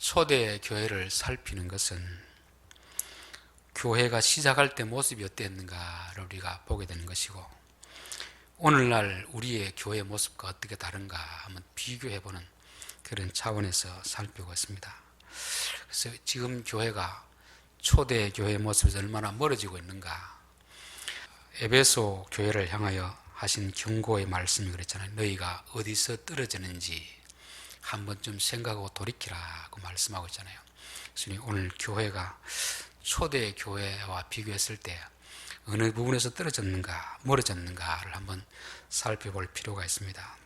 초대 교회를 살피는 것은 교회가 시작할 때 모습이 어땠는가를 우리가 보게 되는 것이고, 오늘날 우리의 교회 모습과 어떻게 다른가 한번 비교해보는 그런 차원에서 살피고 있습니다. 그래서 지금 교회가 초대 교회의 모습에서 얼마나 멀어지고 있는가, 에베소 교회를 향하여 하신 경고의 말씀이 그랬잖아요. 너희가 어디서 떨어졌는지 한번 좀 생각하고 돌이키라고 말씀하고 있잖아요. 그래서 오늘 교회가 초대 교회와 비교했을 때 어느 부분에서 떨어졌는가 멀어졌는가를 한번 살펴볼 필요가 있습니다.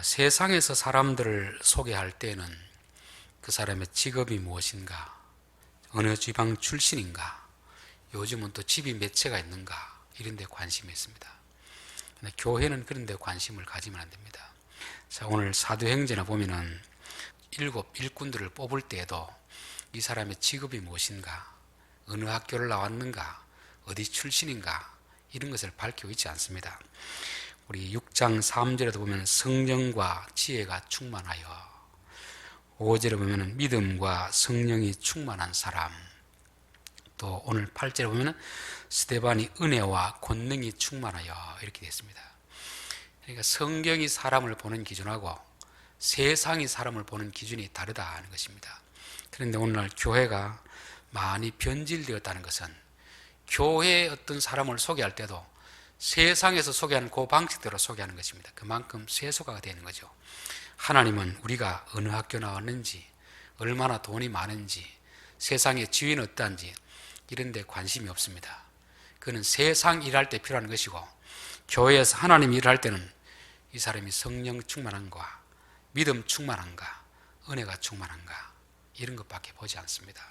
세상에서 사람들을 소개할 때는 그 사람의 직업이 무엇인가, 어느 지방 출신인가, 요즘은 또 집이 몇 채가 있는가, 이런 데 관심이 있습니다. 근데 교회는 그런 데 관심을 가지면 안 됩니다. 자, 오늘 사도행전에 보면은 7 일꾼들을 뽑을 때에도 이 사람의 직업이 무엇인가, 어느 학교를 나왔는가, 어디 출신인가, 이런 것을 밝히고 있지 않습니다. 우리 6장 3절에도 보면 성령과 지혜가 충만하여, 5절에 보면 믿음과 성령이 충만한 사람, 또 오늘 8절에 보면 스데반이 은혜와 권능이 충만하여, 이렇게 되어 있습니다. 그러니까 성경이 사람을 보는 기준하고 세상이 사람을 보는 기준이 다르다는 것입니다. 그런데 오늘날 교회가 많이 변질되었다는 것은 교회의 어떤 사람을 소개할 때도 세상에서 소개하는 그 방식대로 소개하는 것입니다. 그만큼 세속화가 되는 거죠. 하나님은 우리가 어느 학교 나왔는지, 얼마나 돈이 많은지, 세상의 지위는 어떠한지 이런 데 관심이 없습니다. 그는 세상 일할 때 필요한 것이고, 교회에서 하나님 일할 때는 이 사람이 성령 충만한가, 믿음 충만한가, 은혜가 충만한가, 이런 것밖에 보지 않습니다.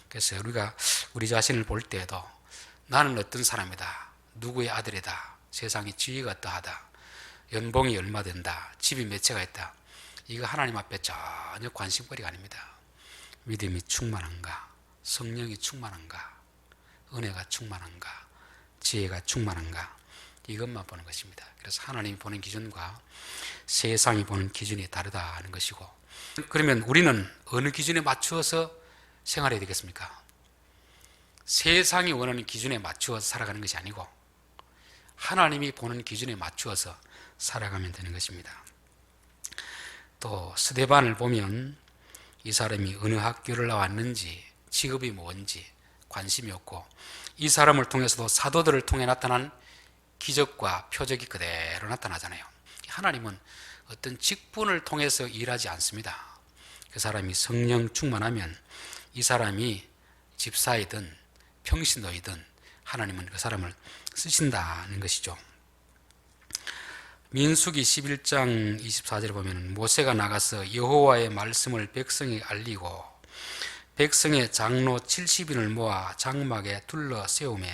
그래서 우리가 우리 자신을 볼 때에도 나는 어떤 사람이다, 누구의 아들이다, 세상의 지위가 어떠하다, 연봉이 얼마 된다, 집이 몇 채가 있다, 이거 하나님 앞에 전혀 관심거리가 아닙니다. 믿음이 충만한가, 성령이 충만한가, 은혜가 충만한가, 지혜가 충만한가, 이것만 보는 것입니다. 그래서 하나님이 보는 기준과 세상이 보는 기준이 다르다는 것이고, 그러면 우리는 어느 기준에 맞추어서 생활해야 되겠습니까? 세상이 원하는 기준에 맞추어서 살아가는 것이 아니고 하나님이 보는 기준에 맞추어서 살아가면 되는 것입니다. 또 스데반을 보면 이 사람이 어느 학교를 나왔는지, 직업이 뭔지 관심이 없고, 이 사람을 통해서도 사도들을 통해 나타난 기적과 표적이 그대로 나타나잖아요. 하나님은 어떤 직분을 통해서 일하지 않습니다. 그 사람이 성령 충만하면 이 사람이 집사이든 평신도이든 하나님은 그 사람을 쓰신다는 것이죠. 민수기 11장 24절에 보면 모세가 나가서 여호와의 말씀을 백성에게 알리고 백성의 장로 70인을 모아 장막에 둘러 세우매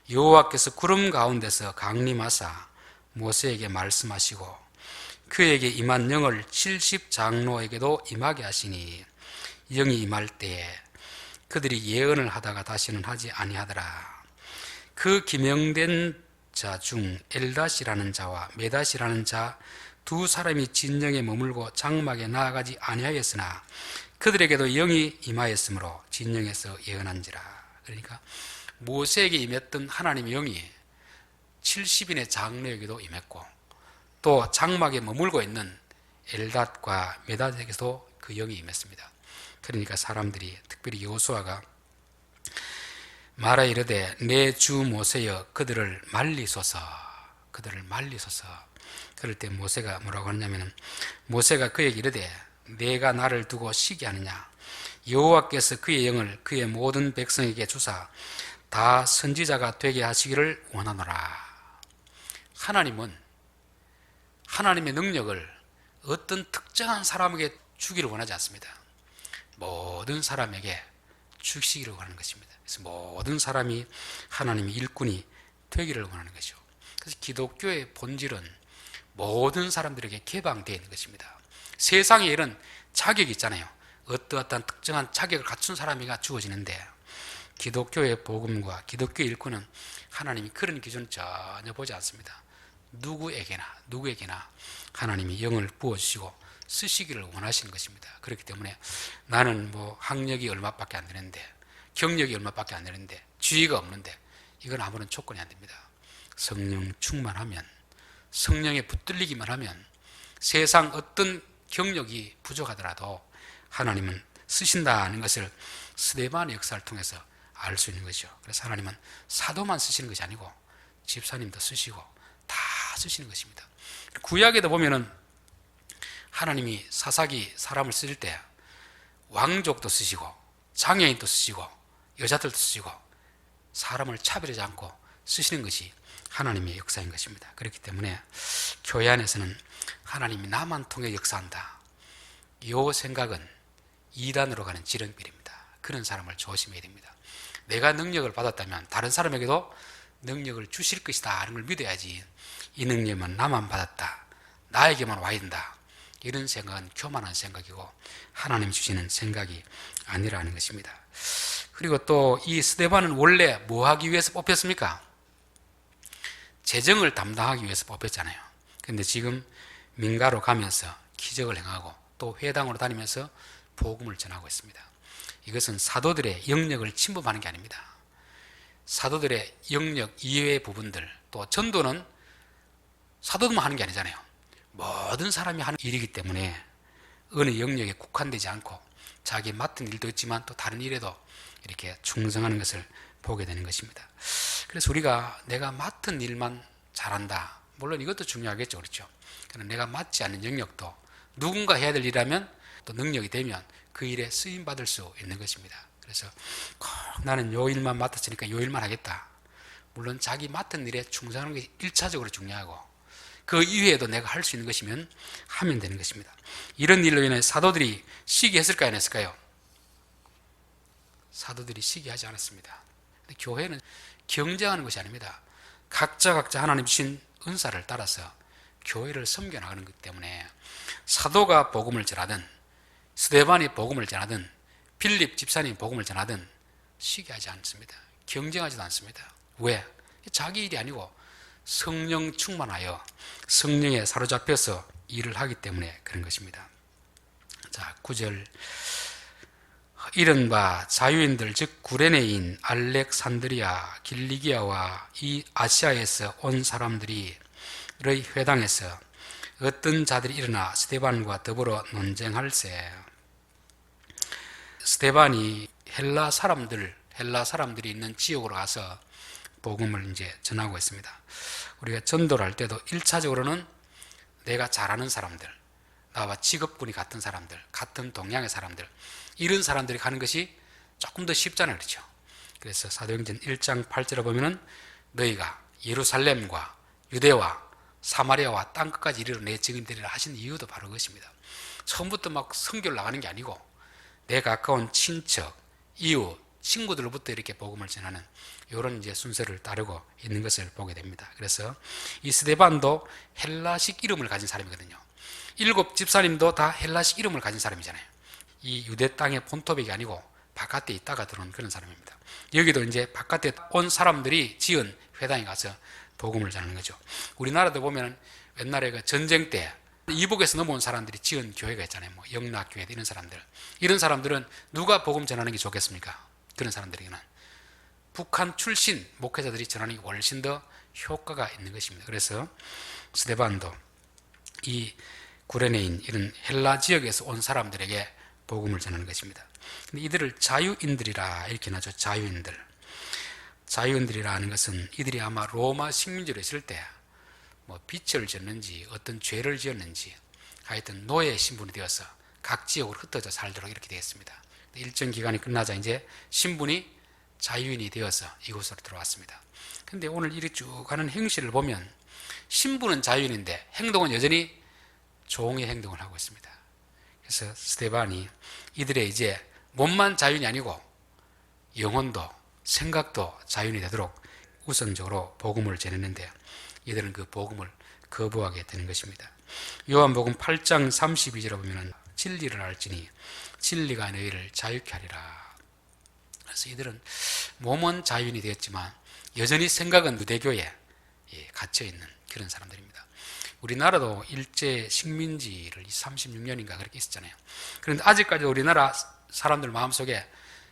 여호와께서 구름 가운데서 강림하사 모세에게 말씀하시고 그에게 임한 영을 70장로에게도 임하게 하시니 영이 임할 때에 그들이 예언을 하다가 다시는 하지 아니하더라. 그 기명된 자 중 엘닷이라는 자와 메닷이라는 자 두 사람이 진영에 머물고 장막에 나아가지 아니하였으나 그들에게도 영이 임하였으므로 진영에서 예언한지라. 그러니까 모세에게 임했던 하나님의 영이 70인의 장로에게도 임했고, 또 장막에 머물고 있는 엘닷과 메닷에게도 그 영이 임했습니다. 그러니까 사람들이, 특별히 여호수아가 말하 이르되 내 주 모세여 그들을 말리소서, 그들을 말리소서. 그럴 때 모세가 뭐라고 하냐면, 모세가 그에게 이르되 내가 나를 두고 쉬게 하느냐, 여호와께서 그의 영을 그의 모든 백성에게 주사 다 선지자가 되게 하시기를 원하노라. 하나님은 하나님의 능력을 어떤 특정한 사람에게 주기를 원하지 않습니다. 모든 사람에게 주시기를 원하는 것입니다. 그래서 모든 사람이 하나님의 일꾼이 되기를 원하는 것이죠. 그래서 기독교의 본질은 모든 사람들에게 개방되어 있는 것입니다. 세상에 이런 자격이 있잖아요. 어떠한 특정한 자격을 갖춘 사람에게 주어지는데, 기독교의 복음과 기독교의 일꾼은 하나님이 그런 기준을 전혀 보지 않습니다. 누구에게나 하나님이 영을 부어주시고 쓰시기를 원하시는 것입니다. 그렇기 때문에 나는 뭐 학력이 얼마밖에 안 되는데, 경력이 얼마밖에 안 되는데, 지위가 없는데, 이건 아무런 조건이 안 됩니다. 성령 충만하면, 성령에 붙들리기만 하면 세상 어떤 경력이 부족하더라도 하나님은 쓰신다는 것을 스데반의 역사를 통해서 알 수 있는 것이죠. 그래서 하나님은 사도만 쓰시는 것이 아니고 집사님도 쓰시고 다 쓰시는 것입니다. 구약에도 보면은 하나님이 사사기 사람을 쓰실 때 왕족도 쓰시고 장애인도 쓰시고 여자들도 쓰시고 사람을 차별하지 않고 쓰시는 것이 하나님의 역사인 것입니다. 그렇기 때문에 교회 안에서는 하나님이 나만 통해 역사한다, 이 생각은 이단으로 가는 지름길입니다. 그런 사람을 조심해야 됩니다. 내가 능력을 받았다면 다른 사람에게도 능력을 주실 것이다 하는 걸 믿어야지, 이 능력은 나만 받았다, 나에게만 와야 된다, 이런 생각은 교만한 생각이고 하나님 주시는 생각이 아니라는 것입니다. 그리고 또 이 스데반은 원래 뭐 하기 위해서 뽑혔습니까? 재정을 담당하기 위해서 뽑혔잖아요. 그런데 지금 민가로 가면서 기적을 행하고 또 회당으로 다니면서 복음을 전하고 있습니다. 이것은 사도들의 영역을 침범하는 게 아닙니다. 사도들의 영역 이외의 부분들, 또 전도는 사도들만 하는 게 아니잖아요. 모든 사람이 하는 일이기 때문에 어느 영역에 국한되지 않고 자기 맡은 일도 있지만 또 다른 일에도 이렇게 충성하는 것을 보게 되는 것입니다. 그래서 우리가 내가 맡은 일만 잘한다, 물론 이것도 중요하겠죠, 그렇죠? 그러나 내가 맡지 않는 영역도 누군가 해야 될 일이라면 또 능력이 되면 그 일에 쓰임 받을 수 있는 것입니다. 그래서 꼭 나는 요 일만 맡았으니까 요 일만 하겠다, 물론 자기 맡은 일에 충성하는 것이 1차적으로 중요하고 그 이외에도 내가 할 수 있는 것이면 하면 되는 것입니다. 이런 일로 인해 사도들이 시기했을까요, 안 했을까요? 사도들이 시기하지 않았습니다. 근데 교회는 경쟁하는 것이 아닙니다. 각자 하나님 주신 은사를 따라서 교회를 섬겨나가는 것 때문에 사도가 복음을 전하든 스데반이 복음을 전하든 빌립 집사님이 복음을 전하든 시기하지 않습니다. 경쟁하지도 않습니다. 왜? 자기 일이 아니고 성령 충만하여 성령에 사로잡혀서 일을 하기 때문에 그런 것입니다. 자, 9절. 이른바 자유인들 즉 구레네인, 알렉산드리아, 길리기아와 이 아시아에서 온 사람들이 의 회당에서 어떤 자들이 일어나 스데반과 더불어 논쟁할세. 스데반이 헬라 사람들이 있는 지역으로 가서 복음을 이제 전하고 있습니다. 우리가 전도를 할 때도 1차적으로는 내가 잘 아는 사람들, 나와 직업군이 같은 사람들, 같은 동양의 사람들, 이런 사람들이 가는 것이 조금 더 쉽잖아요, 그렇죠? 그래서 사도행전 1장 8절에 보면은 너희가 예루살렘과 유대와 사마리아와 땅끝까지 이르러 내 증인 되리라 하신 이유도 바로 그것입니다. 처음부터 막 선교를 나가는 게 아니고 내 가까운 친척, 이웃, 친구들로부터 이렇게 복음을 전하는 이런 이제 순서를 따르고 있는 것을 보게 됩니다. 그래서 이 스데반도 헬라식 이름을 가진 사람이거든요. 7 집사님도 다 헬라식 이름을 가진 사람이잖아요. 이 유대 땅의 본토백이 아니고 바깥에 있다가 들어온 그런 사람입니다. 여기도 이제 바깥에 온 사람들이 지은 회당에 가서 복음을 전하는 거죠. 우리나라도 보면 옛날에 그 전쟁 때 이북에서 넘어온 사람들이 지은 교회가 있잖아요. 뭐 영락교회 이런 사람들. 이런 사람들은 누가 복음 전하는 게 좋겠습니까? 그런 사람들에게는 북한 출신 목회자들이 전하는 게 훨씬 더 효과가 있는 것입니다. 그래서 스데반도 이 구레네인 이런 헬라 지역에서 온 사람들에게 복음을 전하는 것입니다. 근데 이들을 자유인들이라 이렇게 나죠. 자유인들이라는 것은 이들이 아마 로마 식민지로 있을 때 뭐 빚을 졌는지 어떤 죄를 지었는지 하여튼 노예 신분이 되어서 각 지역으로 흩어져 살도록 이렇게 되었습니다. 일정 기간이 끝나자 이제 신분이 자유인이 되어서 이곳으로 들어왔습니다. 근데 오늘 이렇게 쭉 가는 행실을 보면 신분은 자유인인데 행동은 여전히 종의 행동을 하고 있습니다. 그래서 스데반이 이들의 이제 몸만 자유인이 아니고 영혼도 생각도 자유인이 되도록 우선적으로 복음을 전했는데 이들은 그 복음을 거부하게 되는 것입니다. 요한복음 8장 32절에 보면 진리를 알지니 진리가 너희를 자유케 하리라. 그래서 이들은 몸은 자유인이 되었지만 여전히 생각은 유대교에 갇혀있는 그런 사람들입니다. 우리나라도 일제 식민지를 36년인가 그렇게 있었잖아요. 그런데 아직까지 우리나라 사람들 마음속에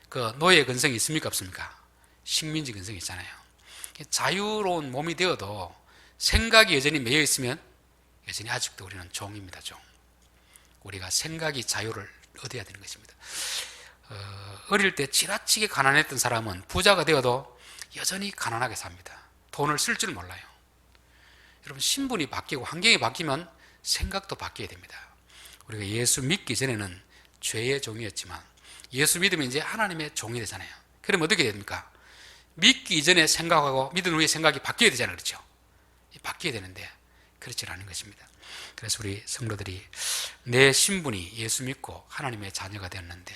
그 노예 근성이 있습니까 없습니까? 식민지 근성이 있잖아요. 자유로운 몸이 되어도 생각이 여전히 매여 있으면 여전히 아직도 우리는 종입니다. 종. 우리가 생각이 자유를 얻어야 되는 것입니다. 어릴 때 지나치게 가난했던 사람은 부자가 되어도 여전히 가난하게 삽니다. 돈을 쓸 줄 몰라요. 여러분, 신분이 바뀌고 환경이 바뀌면 생각도 바뀌어야 됩니다. 우리가 예수 믿기 전에는 죄의 종이었지만 예수 믿으면 이제 하나님의 종이 되잖아요. 그럼 어떻게 됩니까? 믿기 이전에 생각하고 믿은 후에 생각이 바뀌어야 되잖아요. 그렇죠? 바뀌어야 되는데 그렇지 않은 것입니다. 그래서 우리 성도들이 내 신분이 예수 믿고 하나님의 자녀가 되었는데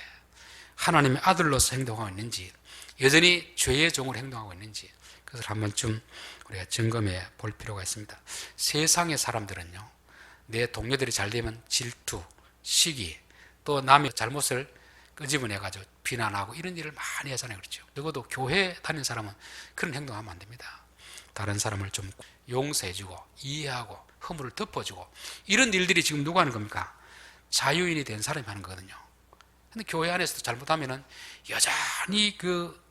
하나님의 아들로서 행동하고 있는지, 여전히 죄의 종으로 행동하고 있는지, 그것을 한 번쯤 우리가 점검해 볼 필요가 있습니다. 세상의 사람들은요, 내 동료들이 잘 되면 질투, 시기, 또 남의 잘못을 끄집어내가지고 비난하고 이런 일을 많이 하잖아요. 그렇죠? 적어도 교회 다니는 사람은 그런 행동하면 안 됩니다. 다른 사람을 좀 용서해주고 이해하고 허물을 덮어주고, 이런 일들이 지금 누가 하는 겁니까? 자유인이 된 사람이 하는 거거든요. 근데 교회 안에서도 잘못하면은 여전히 그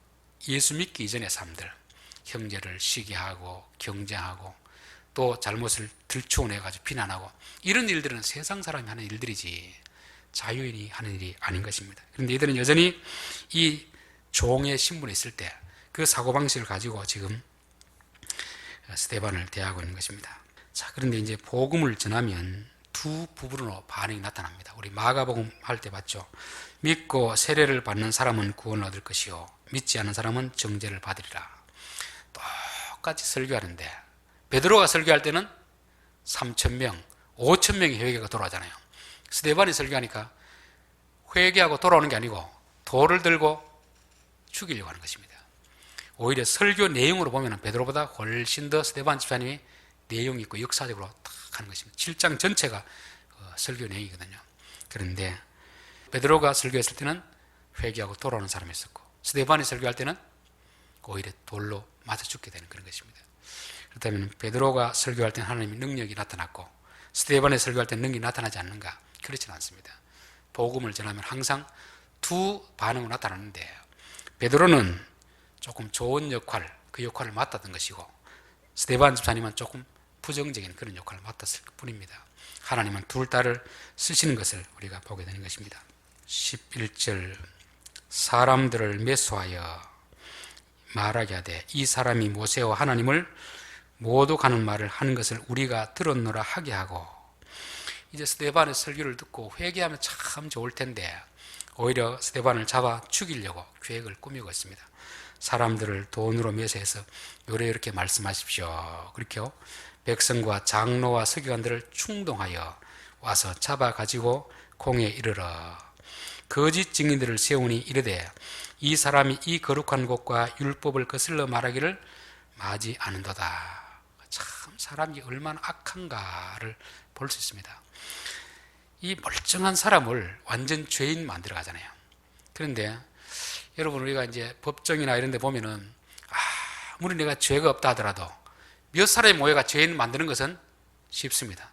예수 믿기 이전의 삶들, 형제를 시기하고 경쟁하고 또 잘못을 들추어내가지고 비난하고, 이런 일들은 세상 사람이 하는 일들이지 자유인이 하는 일이 아닌 것입니다. 그런데 이들은 여전히 이 종의 신분에 있을 때 그 사고방식을 가지고 지금 스데반을 대하고 있는 것입니다. 자, 그런데 이제 복음을 전하면 두 부분으로 반응이 나타납니다. 우리 마가복음 할 때 봤죠. 믿고 세례를 받는 사람은 구원을 얻을 것이요 믿지 않는 사람은 정죄를 받으리라. 똑같이 설교하는데 베드로가 설교할 때는 3,000명, 5,000명의 회개가 돌아오잖아요. 스데반이 설교하니까 회개하고 돌아오는 게 아니고 돌을 들고 죽이려고 하는 것입니다. 오히려 설교 내용으로 보면 베드로보다 훨씬 더 스데반 집사님이 내용이 있고 역사적으로 딱 하는 것입니다. 7장 전체가 설교 내용이거든요. 그런데 베드로가 설교했을 때는 회개하고 돌아오는 사람이 있었고, 스데반이 설교할 때는 오히려 돌로 맞아 죽게 되는 그런 것입니다. 그렇다면 베드로가 설교할 때는 하나님의 능력이 나타났고 스데반의 설교할 때는 능력이 나타나지 않는가? 그렇지는 않습니다. 복음을 전하면 항상 두 반응으로 나타나는데, 베드로는 조금 좋은 역할, 그 역할을 맡았던 것이고 스데반 집사님은 조금 부정적인 그런 역할을 맡았을 뿐입니다. 하나님은 둘 다를 쓰시는 것을 우리가 보게 되는 것입니다. 11절, 사람들을 매수하여 말하게 하되 이 사람이 모세와 하나님을 모독하는 말을 하는 것을 우리가 들었노라 하게 하고, 이제 스데반의 설교를 듣고 회개하면 참 좋을 텐데 오히려 스데반을 잡아 죽이려고 계획을 꾸미고 있습니다. 사람들을 돈으로 매수해서 이렇게 말씀하십시오. 그렇게요. 백성과 장로와 서기관들을 충동하여 와서 잡아가지고 공에 이르러 거짓 증인들을 세우니 이르되 이 사람이 이 거룩한 곳과 율법을 거슬러 말하기를 마지 않는도다. 참 사람이 얼마나 악한가를 볼 수 있습니다. 이 멀쩡한 사람을 완전 죄인 만들어 가잖아요. 그런데 여러분, 우리가 이제 법정이나 이런 데 보면은 아무리 내가 죄가 없다 하더라도 몇 사람의 모여가 죄인 만드는 것은 쉽습니다.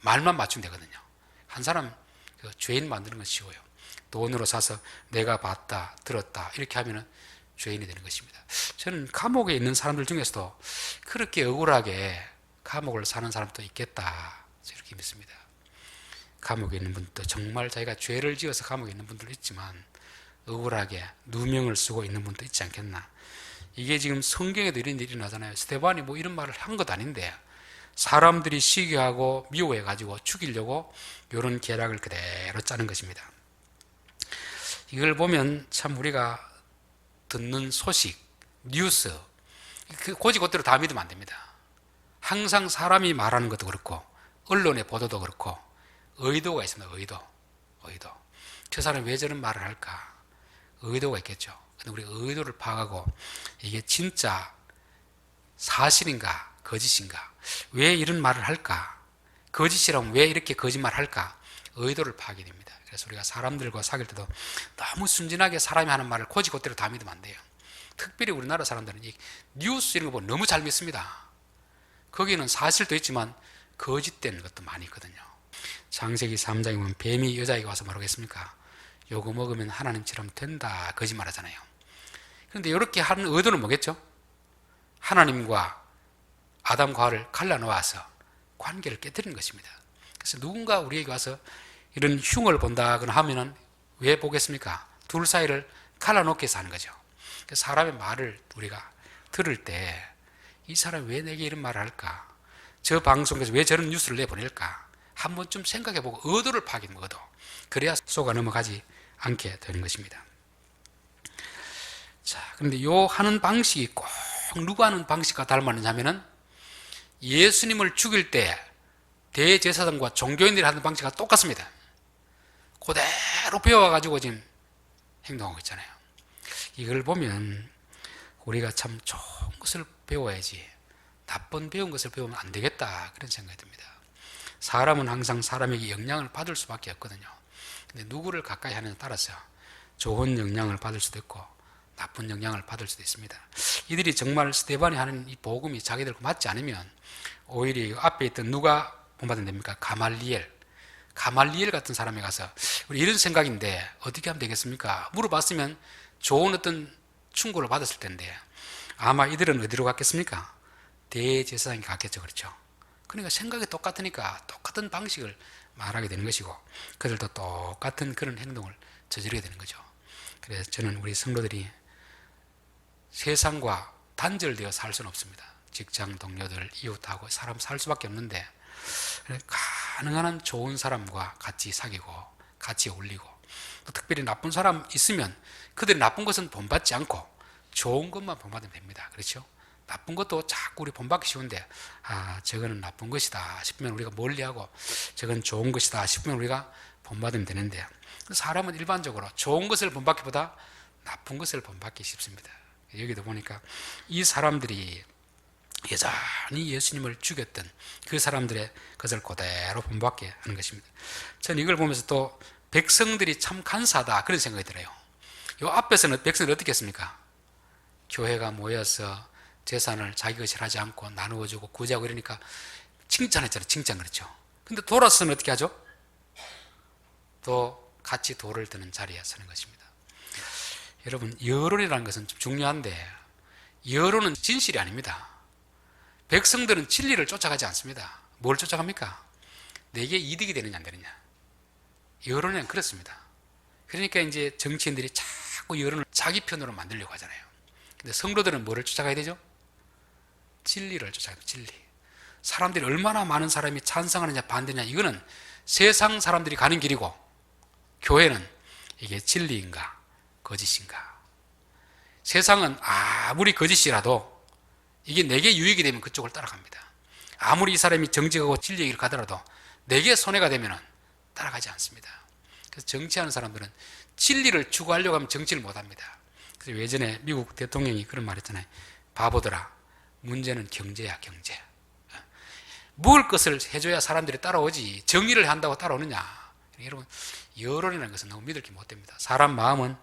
말만 맞추면 되거든요. 한 사람 죄인 만드는 건 쉬워요. 돈으로 사서 내가 봤다, 들었다 이렇게 하면은 죄인이 되는 것입니다. 저는 감옥에 있는 사람들 중에서도 그렇게 억울하게 감옥을 사는 사람도 있겠다, 이렇게 믿습니다. 감옥에 있는 분도 정말 자기가 죄를 지어서 감옥에 있는 분들도 있지만 억울하게 누명을 쓰고 있는 분도 있지 않겠나. 이게 지금 성경에도 이런 일이 나잖아요. 스데반이 뭐 이런 말을 한 것도 아닌데 사람들이 시기하고 미워해가지고 죽이려고 이런 계략을 그대로 짜는 것입니다. 이걸 보면 참 우리가 듣는 소식, 뉴스, 고지고대로 다 믿으면 안 됩니다. 항상 사람이 말하는 것도 그렇고 언론의 보도도 그렇고 의도가 있습니다. 의도. 저 사람이 왜 저런 말을 할까? 의도가 있겠죠. 근데 우리가 의도를 파악하고 이게 진짜 사실인가 거짓인가, 왜 이런 말을 할까, 거짓이라면 왜 이렇게 거짓말 할까, 의도를 파악해야 됩니다. 그래서 우리가 사람들과 사귈 때도 너무 순진하게 사람이 하는 말을 고지고대로 다 믿으면 안 돼요. 특별히 우리나라 사람들은 이 뉴스 이런 거 보면 너무 잘 믿습니다. 거기는 사실도 있지만 거짓된 것도 많이 있거든요. 창세기 3장에 보면 뱀이 여자에게 와서 뭐라고 했습니까? 요거 먹으면 하나님처럼 된다 거짓말 하잖아요. 그런데 이렇게 하는 의도는 뭐겠죠? 하나님과 아담과 하와를 갈라놓아서 관계를 깨뜨리는 것입니다. 그래서 누군가 우리에게 와서 이런 흉을 본다거나 하면은 왜 보겠습니까? 둘 사이를 갈라놓기 위해서 하는 거죠. 사람의 말을 우리가 들을 때 이 사람이 왜 내게 이런 말을 할까? 저 방송에서 왜 저런 뉴스를 내보낼까? 한 번쯤 생각해보고 의도를 파악하는 거도. 그래야 속아 넘어가지 않게 되는 것입니다. 자, 그런데 요 하는 방식이 꼭 누가 하는 방식과 닮았느냐 하면은 예수님을 죽일 때 대제사장과 종교인들이 하는 방식과 똑같습니다. 그대로 배워가지고 지금 행동하고 있잖아요. 이걸 보면 우리가 참 좋은 것을 배워야지 나쁜 배운 것을 배우면 안 되겠다 그런 생각이 듭니다. 사람은 항상 사람에게 영향을 받을 수밖에 없거든요. 근데 누구를 가까이 하느냐에 따라서 좋은 영향을 받을 수도 있고 나쁜 영향을 받을 수도 있습니다. 이들이 정말 스데반이 하는 이 복음이 자기들과 맞지 않으면 오히려 앞에 있던 누가 본받으면 됩니까? 가말리엘 같은 사람에 가서 우리 이런 생각인데 어떻게 하면 되겠습니까? 물어봤으면 좋은 어떤 충고를 받았을 텐데 아마 이들은 어디로 갔겠습니까? 대제사장이 갔겠죠. 그렇죠? 그러니까 생각이 똑같으니까 똑같은 방식을 말하게 되는 것이고 그들도 똑같은 그런 행동을 저지르게 되는 거죠. 그래서 저는 우리 성도들이 세상과 단절되어 살 수는 없습니다. 직장 동료들, 이웃하고 사람 살 수밖에 없는데 가능한 한 좋은 사람과 같이 사귀고 같이 어울리고 또 특별히 나쁜 사람 있으면 그들이 나쁜 것은 본받지 않고 좋은 것만 본받으면 됩니다. 그렇죠? 나쁜 것도 자꾸 우리 본받기 쉬운데 저거는 나쁜 것이다 싶으면 우리가 멀리하고 저건 좋은 것이다 싶으면 우리가 본받으면 되는데 사람은 일반적으로 좋은 것을 본받기보다 나쁜 것을 본받기 쉽습니다. 여기도 보니까 이 사람들이 여전히 예수님을 죽였던 그 사람들의 것을 그대로 본받게 하는 것입니다. 저는 이걸 보면서 또 백성들이 참 간사하다 그런 생각이 들어요. 이 앞에서는 백성들이 어떻게 했습니까? 교회가 모여서 재산을 자기 것이라 하지 않고 나누어주고 구제하고 이러니까 칭찬했잖아요. 칭찬 그렇죠. 근데 돌아서는 어떻게 하죠? 또 같이 돌을 드는 자리에 서는 것입니다. 여러분 여론이라는 것은 좀 중요한데 여론은 진실이 아닙니다. 백성들은 진리를 쫓아가지 않습니다. 뭘 쫓아갑니까? 내게 이득이 되느냐 안 되느냐. 여론은 그렇습니다. 그러니까 이제 정치인들이 자꾸 여론을 자기 편으로 만들려고 하잖아요. 근데 성도들은 뭐를 쫓아가야 되죠? 진리를 쫓아가야 돼요. 진리. 사람들이 얼마나 많은 사람이 찬성하느냐 반대냐 이거는 세상 사람들이 가는 길이고 교회는 이게 진리인가 거짓인가. 세상은 아무리 거짓이라도 이게 내게 유익이 되면 그쪽을 따라갑니다. 아무리 이 사람이 정직하고 진리 얘기를 가더라도 내게 손해가 되면 따라가지 않습니다. 그래서 정치하는 사람들은 진리를 추구하려고 하면 정치를 못합니다. 그래서 예전에 미국 대통령이 그런 말 했잖아요. 바보들아 문제는 경제야 경제. 먹을 것을 해줘야 사람들이 따라오지 정의를 한다고 따라오느냐. 여러분 여론이라는 것은 너무 믿을 게 못 됩니다. 사람 마음은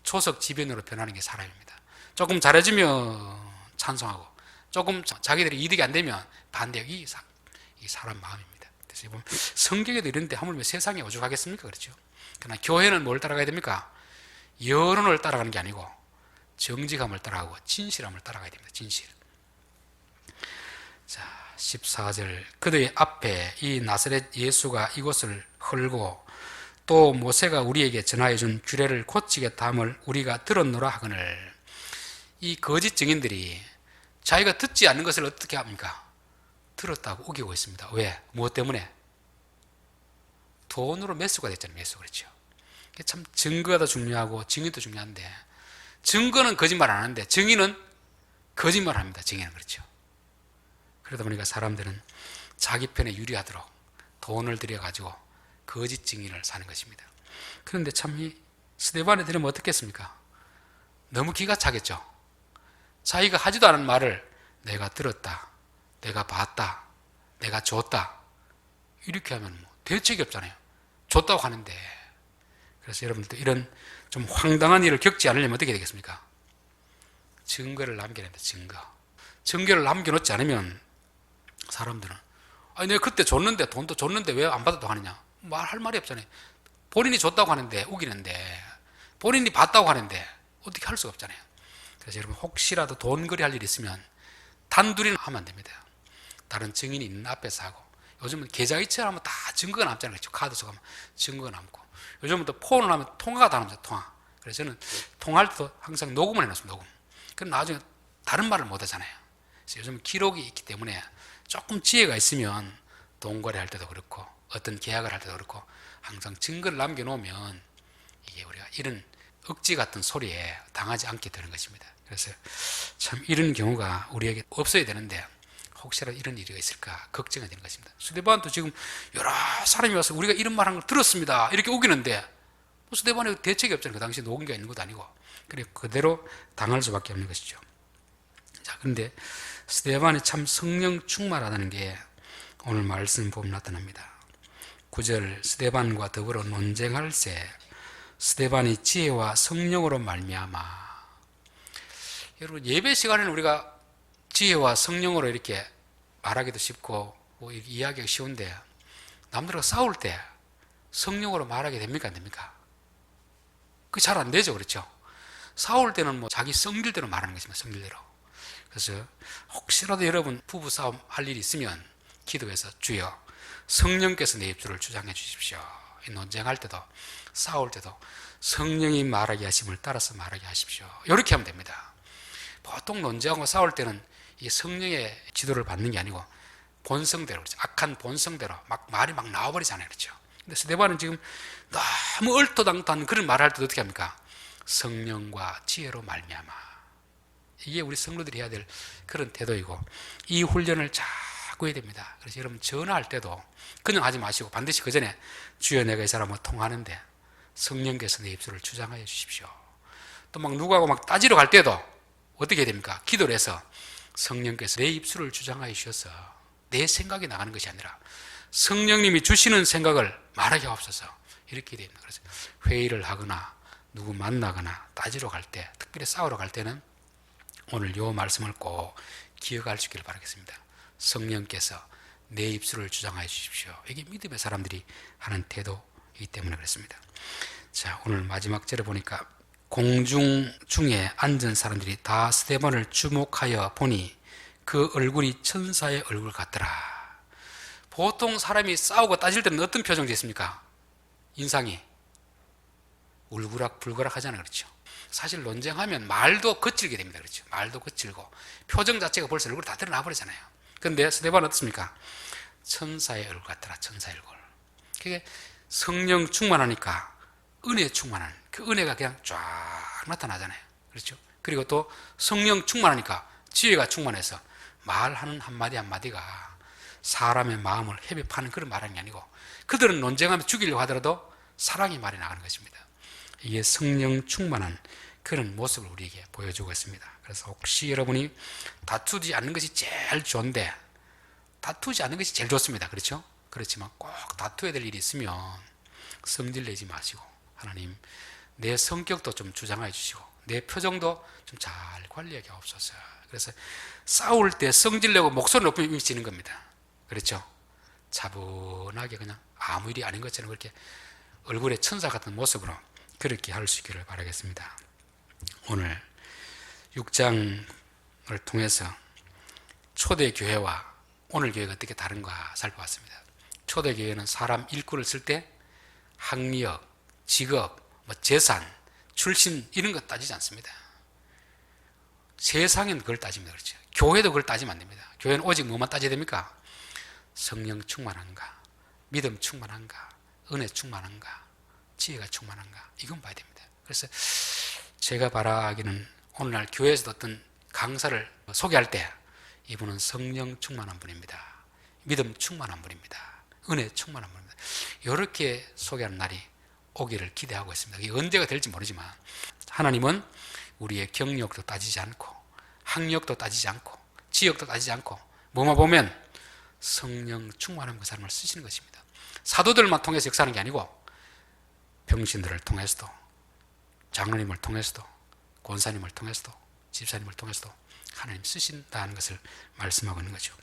초석지변으로 변하는 게 사람입니다. 조금 잘해주면 찬송하고 조금 자기들이 이득이 안 되면 반대하고 이 사람 마음입니다. 그래서 보면 성경에도 이런데 하물며 세상에 오죽하겠습니까? 그렇죠? 그러나 교회는 뭘 따라가야 됩니까? 여론을 따라가는 게 아니고 정직함을 따라가고 진실함을 따라가야 됩니다. 진실. 자, 14절 그들의 앞에 이 나사렛 예수가 이곳을 헐고 또 모세가 우리에게 전하여 준 규례를 고치겠다 함을 우리가 들었노라 하거늘. 이 거짓 증인들이 자기가 듣지 않는 것을 어떻게 합니까? 들었다고 우기고 있습니다. 왜? 무엇 때문에? 돈으로 매수가 됐잖아요. 매수. 그렇죠. 참 증거가 더 중요하고 증인도 중요한데 증거는 거짓말 안 하는데 증인은 거짓말 합니다. 증인은. 그렇죠. 그러다 보니까 사람들은 자기 편에 유리하도록 돈을 들여가지고 거짓 증인을 사는 것입니다. 그런데 참 이 스데반에 들으면 어떻겠습니까? 너무 기가 차겠죠. 자기가 하지도 않은 말을 내가 들었다, 내가 봤다, 내가 줬다 이렇게 하면 뭐 대책이 없잖아요. 줬다고 하는데. 그래서 여러분들 이런 좀 황당한 일을 겪지 않으려면 어떻게 되겠습니까? 증거를 남겨야 됩니다. 증거를 남겨놓지 않으면 사람들은 아니 내가 그때 줬는데, 돈도 줬는데 왜 안 받았다고 하느냐? 말할 말이 없잖아요. 본인이 줬다고 하는데 우기는데, 본인이 받다고 하는데 어떻게 할 수가 없잖아요. 그래서 여러분, 혹시라도 돈거래 할 일 있으면 단둘이는 하면 안 됩니다. 다른 증인이 있는 앞에서 하고, 요즘은 계좌이체를 하면 다 증거가 남잖아요. 그렇죠? 카드 써가면 증거가 남고, 요즘은 또 폰을 하면 통화가 다 남죠. 통화. 그래서 저는 통화할 때도 항상 녹음을 해놨습니다. 녹음. 그럼 나중에 다른 말을 못 하잖아요. 그래서 요즘 기록이 있기 때문에 조금 지혜가 있으면 돈거래 할 때도 그렇고 어떤 계약을 할 때도 그렇고 항상 증거를 남겨놓으면 이게 우리가 이런 억지 같은 소리에 당하지 않게 되는 것입니다. 그래서 참 이런 경우가 우리에게 없어야 되는데 혹시라도 이런 일이 있을까 걱정이 되는 것입니다. 스데반도 지금 여러 사람이 와서 우리가 이런 말 한 걸 들었습니다 이렇게 우기는데 스데반에 대책이 없잖아요. 그 당시에 녹음기가 있는 것도 아니고. 그래 그대로 당할 수밖에 없는 것이죠. 자, 그런데 스데반이 참 성령 충만하다는 게 오늘 말씀 보면 나타납니다. 9절, 스데반과 더불어 논쟁할세 스데반이 지혜와 성령으로 말미암아. 여러분, 예배 시간에는 우리가 지혜와 성령으로 이렇게 말하기도 쉽고 이야기하기 쉬운데, 남들과 싸울 때 성령으로 말하게 됩니까 안 됩니까? 그게 잘 안 되죠. 그렇죠? 싸울 때는 뭐 자기 성질대로 말하는 것입니다. 성질대로. 그래서 혹시라도 여러분 부부 싸움 할 일이 있으면 기도해서 주여 성령께서 내 입술을 주장해 주십시오. 논쟁할 때도 싸울 때도 성령이 말하게 하심을 따라서 말하게 하십시오. 이렇게 하면 됩니다. 보통 논쟁하고 싸울 때는 이 성령의 지도를 받는 게 아니고 본성대로, 그렇죠? 악한 본성대로 말이 막 나와버리잖아요. 그렇죠? 근데 스데반은 지금 너무 얼토당토한 그런 말을 할 때 어떻게 합니까? 성령과 지혜로 말미암아. 이게 우리 성도들이 해야 될 그런 태도이고, 이 훈련을 자꾸 해야 됩니다. 그래서 여러분 전화할 때도 그냥 하지 마시고 반드시 그 전에 주여 내가 이 사람과 통하는데 성령께서 내 입술을 주장하여 주십시오. 또 막 누구하고 막 따지러 갈 때도 어떻게 해야 됩니까? 기도를 해서 성령께서 내 입술을 주장하여 주셔서 내 생각이 나가는 것이 아니라 성령님이 주시는 생각을 말하게 하옵소서. 이렇게 해야 됩니다. 그래서 회의를 하거나 누구 만나거나 따지러 갈 때, 특별히 싸우러 갈 때는 오늘 이 말씀을 꼭 기억할 수 있기를 바라겠습니다. 성령께서 내 입술을 주장하여 주십시오. 이게 믿음의 사람들이 하는 태도이기 때문에 그렇습니다. 자, 오늘 마지막 절에 보니까 공중 중에 앉은 사람들이 다 스데반을 주목하여 보니 그 얼굴이 천사의 얼굴 같더라. 보통 사람이 싸우고 따질 때는 어떤 표정이 있습니까? 인상이 울그락불그락 하잖아요. 그렇죠? 사실 논쟁하면 말도 거칠게 됩니다. 그렇죠? 말도 거칠고 표정 자체가 벌써 얼굴이 다 드러나 버리잖아요. 그런데 스데반은 어떻습니까? 천사의 얼굴 같더라. 천사의 얼굴. 그게 성령 충만하니까 은혜 충만한 그 은혜가 그냥 쫙 나타나잖아요. 그렇죠? 그리고 또 성령 충만하니까 지혜가 충만해서 말하는 한마디 한마디가 사람의 마음을 헤비파는 그런 말하는 게 아니고 그들은 논쟁하며 죽이려고 하더라도 사랑의 말이 나가는 것입니다. 이게 성령 충만한 그런 모습을 우리에게 보여주고 있습니다. 그래서 혹시 여러분이 다투지 않는 것이 제일 좋은데 다투지 않는 것이 제일 좋습니다. 그렇죠? 그렇지만 꼭 다투어야 될 일이 있으면 성질 내지 마시고 하나님 내 성격도 좀 주장해 주시고 내 표정도 좀 잘 관리하게 하옵소서. 그래서 싸울 때 성질 내고 목소리 높이면 이미 지는 겁니다. 그렇죠? 차분하게 그냥 아무 일이 아닌 것처럼 그렇게 얼굴에 천사 같은 모습으로 그렇게 할 수 있기를 바라겠습니다. 오늘 6장을 통해서 초대교회와 오늘 교회가 어떻게 다른가 살펴봤습니다. 초대교회는 사람 일꾼을 쓸 때 학력, 직업, 재산, 출신 이런 거 따지지 않습니다. 세상은 그걸 따집니다. 그렇죠? 교회도 그걸 따지면 안 됩니다. 교회는 오직 뭐만 따져야 됩니까? 성령 충만한가, 믿음 충만한가, 은혜 충만한가, 지혜가 충만한가, 이건 봐야 됩니다. 그래서 제가 바라기는 오늘날 교회에서 어떤 강사를 소개할 때 이분은 성령 충만한 분입니다. 믿음 충만한 분입니다. 은혜 충만한 분입니다. 이렇게 소개하는 날이 오기를 기대하고 있습니다. 이게 언제가 될지 모르지만 하나님은 우리의 경력도 따지지 않고 학력도 따지지 않고 지역도 따지지 않고 뭐만 보면 성령 충만한 그 사람을 쓰시는 것입니다. 사도들만 통해서 역사하는 게 아니고 병신들을 통해서도 장로님을 통해서도 권사님을 통해서도 집사님을 통해서도 하나님 쓰신다는 것을 말씀하고 있는 거죠.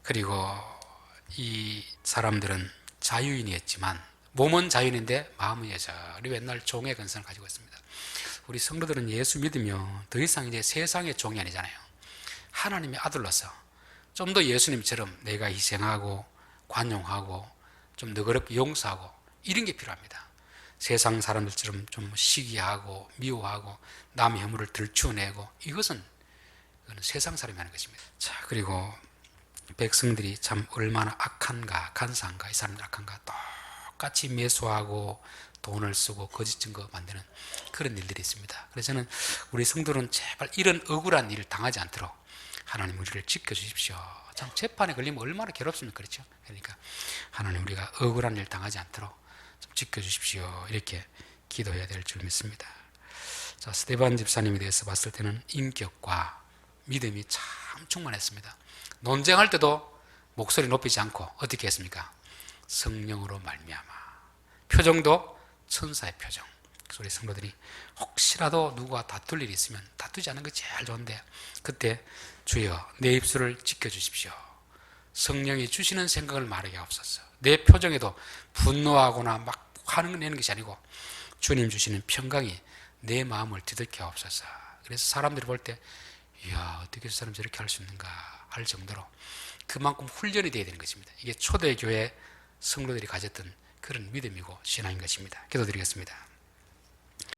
그리고 이 사람들은 자유인이었지만 몸은 자유인인데 마음은 여전히 맨날 종의 근성을 가지고 있습니다. 우리 성도들은 예수 믿으며 더 이상 이제 세상의 종이 아니잖아요. 하나님의 아들로서 좀 더 예수님처럼 내가 희생하고 관용하고 좀 너그럽게 용서하고 이런 게 필요합니다. 세상 사람들처럼 좀 시기하고 미워하고 남의 허물을 들추어내고 이것은 세상 사람이 하는 것입니다. 자, 그리고 백성들이 참 얼마나 악한가, 간사한가, 이 사람들 악한가, 똑같이 매수하고 돈을 쓰고 거짓 증거 만드는 그런 일들이 있습니다. 그래서 저는 우리 성도는 제발 이런 억울한 일을 당하지 않도록 하나님 우리를 지켜주십시오. 참 재판에 걸리면 얼마나 괴롭습니까? 그렇죠? 그러니까 하나님 우리가 억울한 일 당하지 않도록 좀 지켜주십시오. 이렇게 기도해야 될 줄 믿습니다. 자, 스데반 집사님에 대해서 봤을 때는 인격과 믿음이 참 충만했습니다. 논쟁할 때도 목소리 높이지 않고 어떻게 했습니까? 성령으로 말미암아. 표정도 천사의 표정. 그래서 우리 성도들이 혹시라도 누구와 다툴 일이 있으면 다투지 않는 게 제일 좋은데 그때 주여 내 입술을 지켜주십시오. 성령이 주시는 생각을 말하게 하옵소서. 내 표정에도 분노하거나 막 화를 내는 것이 아니고 주님 주시는 평강이 내 마음을 뒤덮게 하옵소서. 그래서 사람들이 볼 때 이야 어떻게 저 사람 저렇게 할 수 있는가 할 정도로 그만큼 훈련이 되어야 되는 것입니다. 이게 초대교회 성도들이 가졌던 그런 믿음이고 신앙인 것입니다. 기도드리겠습니다.